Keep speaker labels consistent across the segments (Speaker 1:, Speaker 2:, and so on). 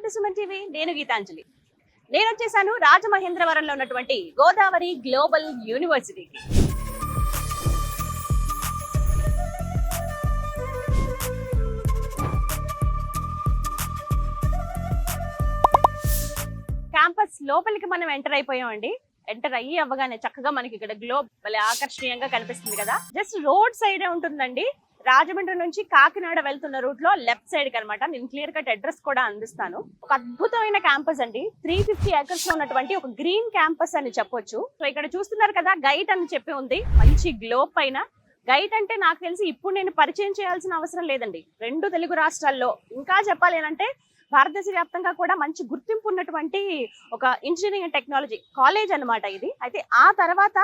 Speaker 1: To Suman TV. నేను గీతాంజలి. నేను వచ్చేసాను రాజమహేంద్రవరంలో ఉన్నటువంటి గోదావరి గ్లోబల్ యూనివర్సిటీకి. క్యాంపస్ లోపలికి మనం ఎంటర్ అయిపోయామండి. ఎంటర్ అవ్వగానే చక్కగా మనకి ఇక్కడ గ్లోబ్ భలే ఆకర్షణీయంగా కనిపిస్తుంది కదా. జస్ట్ రోడ్ సైడే ఉంటుందండి. రాజమండ్రి నుంచి కాకినాడ వెళ్తున్న రూట్ లో లెఫ్ట్ సైడ్ కి అనమాట. నేను క్లియర్ కట్ అడ్రస్ కూడా అందిస్తాను. ఒక అద్భుతమైన క్యాంపస్ అండి. 350 ఏకర్స్ లో ఉన్నటువంటి ఒక గ్రీన్ క్యాంపస్ అని చెప్పొచ్చు. సో ఇక్కడ చూస్తున్నారు కదా, గైట్ అని చెప్పి ఉంది మంచి గ్లోబ్ పైన. గైట్ అంటే నాకు తెలిసి ఇప్పుడు నేను పరిచయం చేయాల్సిన అవసరం లేదండి. 2 తెలుగు రాష్ట్రాల్లో, ఇంకా చెప్పాలి అంటే భారతదేశ వ్యాప్తంగా కూడా మంచి గుర్తింపు ఉన్నటువంటి ఒక ఇంజనీరింగ్ అండ్ టెక్నాలజీ కాలేజ్ అన్నమాట ఇది. అయితే ఆ తర్వాత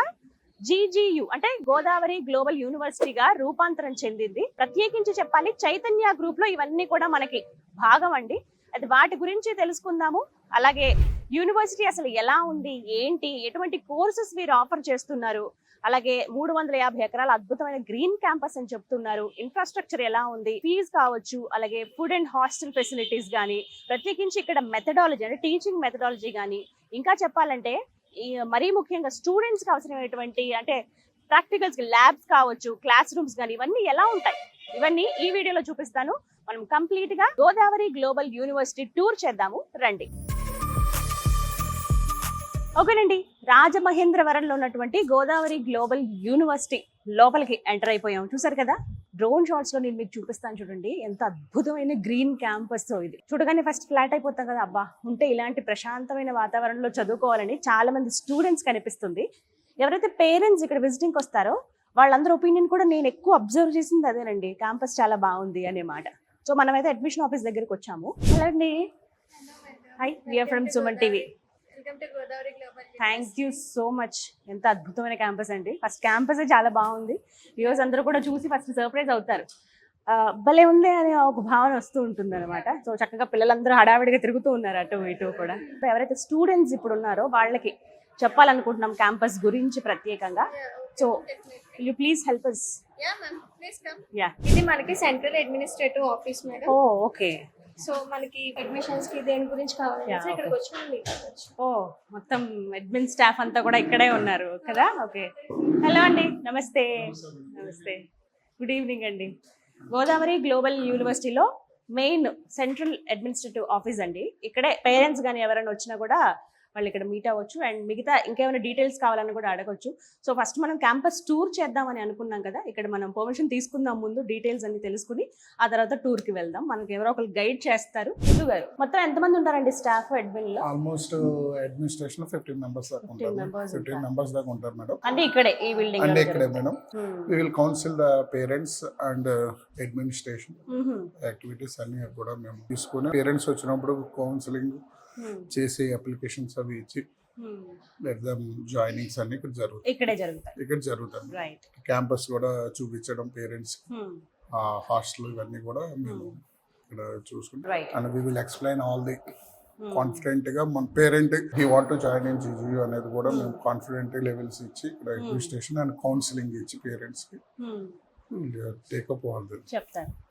Speaker 1: GGU అంటే గోదావరి గ్లోబల్ యూనివర్సిటీగా రూపాంతరం చెందింది. ప్రత్యేకించి చెప్పాలి, చైతన్య గ్రూప్ లో ఇవన్నీ కూడా మనకి భాగం అండి. అది వాటి గురించి తెలుసుకుందాము. అలాగే యూనివర్సిటీ అసలు ఎలా ఉంది, ఏంటి, ఎటువంటి కోర్సెస్ వీరు ఆఫర్ చేస్తున్నారు, అలాగే 350 ఎకరాల అద్భుతమైన గ్రీన్ క్యాంపస్ అని చెప్తున్నారు. ఇన్ఫ్రాస్ట్రక్చర్ ఎలా ఉంది, ఫీజు కావచ్చు, అలాగే ఫుడ్ అండ్ హాస్టల్ ఫెసిలిటీస్ కానీ, ప్రత్యేకించి ఇక్కడ మెథడాలజీ అంటే టీచింగ్ మెథడాలజీ కానీ, ఇంకా చెప్పాలంటే మరీ ముఖ్యంగా స్టూడెంట్స్ కి అవసరమైనటువంటి అంటే ప్రాక్టికల్స్ ల్యాబ్స్ కావచ్చు, క్లాస్ రూమ్స్ కానీ ఇవన్నీ ఎలా ఉంటాయి, ఇవన్నీ ఈ వీడియోలో చూపిస్తాను. మనం కంప్లీట్ గా గోదావరి గ్లోబల్ యూనివర్సిటీ టూర్ చేద్దాము రండి. ఓకేనండి, రాజమహేంద్రవరంలో ఉన్నటువంటి గోదావరి గ్లోబల్ యూనివర్సిటీ లోపలికి ఎంటర్ అయిపోయాం. చూసారు కదా, డ్రోన్ షాట్స్ లో నేను మీకు చూపిస్తాను. చూడండి ఎంత అద్భుతమైన గ్రీన్ క్యాంపస్. ఇది చూడగానే ఫస్ట్ ఫ్లాట్ అయిపోతాం కదా, అబ్బా ఉంటే ఇలాంటి ప్రశాంతమైన వాతావరణంలో చదువుకోవాలని చాలా మంది స్టూడెంట్స్ కనిపిస్తుంది. ఎవరైతే పేరెంట్స్ ఇక్కడ విజిటింగ్ వస్తారో వాళ్ళందరూ ఒపీనియన్ కూడా నేను ఎక్కువ అబ్జర్వ్ చేసింది అదేనండి, క్యాంపస్ చాలా బాగుంది అనే మాట. సో మనమైతే అడ్మిషన్ ఆఫీస్ దగ్గరికి వచ్చాము. హలో అండి, hi, we are from Suman TV. Thank you so much. ఎంత అద్భుతమైన క్యాంపస్ అండి. ఫస్ట్ క్యాంపస్ చాలా బాగుంది. వ్యూవర్స్ అందరూ కూడా చూసి ఫస్ట్ సర్ప్రైజ్ అవుతారు. భలే ఉంది అనే ఒక భావన వస్తూ ఉంటుంది అనమాట. సో చక్కగా పిల్లలందరూ హడావిడిగా తిరుగుతూ ఉన్నారు అటు ఇటు కూడా. ఎవరైతే స్టూడెంట్స్ ఇప్పుడు ఉన్నారో వాళ్ళకి చెప్పాలనుకుంటున్నాం క్యాంపస్ గురించి ప్రత్యేకంగా. So you please help us.
Speaker 2: ఇది మనకి సెంట్రల్ అడ్మినిస్ట్రేటివ్ ఆఫీస్ మేడం.
Speaker 1: ఓ ఓకే.
Speaker 2: సో మనకి అడ్మిషన్స్ కి దేని గురించి కావాలి ఇక్కడికి వచ్చి.
Speaker 1: ఓ మొత్తం అడ్మిన్ స్టాఫ్ అంతా కూడా ఇక్కడే ఉన్నారు కదా. ఓకే, హలో అండి, నమస్తే. నమస్తే, గుడ్ ఈవినింగ్ అండి. గోదావరి గ్లోబల్ యూనివర్సిటీలో మెయిన్ సెంట్రల్ అడ్మినిస్ట్రేటివ్ ఆఫీస్ అండి. ఇక్కడే పేరెంట్స్ కానీ ఎవరైనా వచ్చినా కూడా వాళ్ళు ఇక్కడ మీట్ అవ్వచ్చు. అండ్ మిగతా ఇంకేమైనా డీటెయిల్స్ కావాలని కూడా అడగచ్చు. సో ఫస్ట్ మనం క్యాంపస్ టూర్ చేద్దామని అనుకున్నాం కదా. ఇక్కడ మనం పర్మిషన్ తీసుకుందాం, ముందు డీటెయిల్స్ అన్ని తెలుసుకుని ఆ తర్వాత టూర్ కి వెళ్దాం. మనకి ఎవరో ఒకరు గైడ్ చేస్తారు. హిందూ గారు, మొత్తం ఎంతమంది ఉంటారండి స్టాఫ్ అడ్మిన్ లో?
Speaker 3: ఆల్మోస్ట్ అడ్మినిస్ట్రేషన్ 15 మెంబర్స్ దాకా ఉంటారు. 15 మెంబర్స్ దాకా ఉంటారు మేడం.
Speaker 1: అంటే ఇక్కడే ఈ బిల్డింగ్
Speaker 3: అంటే ఇక్కడే madam. We will counsel the parents and administration activities అన్ని కూడా మేము తీసుకుని, పేరెంట్స్ వచ్చినప్పుడు కౌన్సిలింగ్ చేసే అప్లికేషన్స్ అవి ఇచ్చి జాయినింగ్స్ అన్ని ఇక్కడ జరుగుతాయి. క్యాంపస్ కూడా చూపించడం పేరెంట్స్, హాస్టల్ ఇవన్నీ కూడా మేము ఇక్కడ చూసుకుంటాం. And we will explain all the confident గా మన parent he want to join in GGU అనేది కూడా మేము కాన్ఫిడెంట్ లెవెల్స్ ఇచ్చి ఇక్కడ అడ్మినిస్ట్రేషన్ అండ్ కౌన్సిలింగ్ ఇచ్చి పేరెంట్స్ కి టేకప్ ఆల్ ది
Speaker 1: చెప్తారు.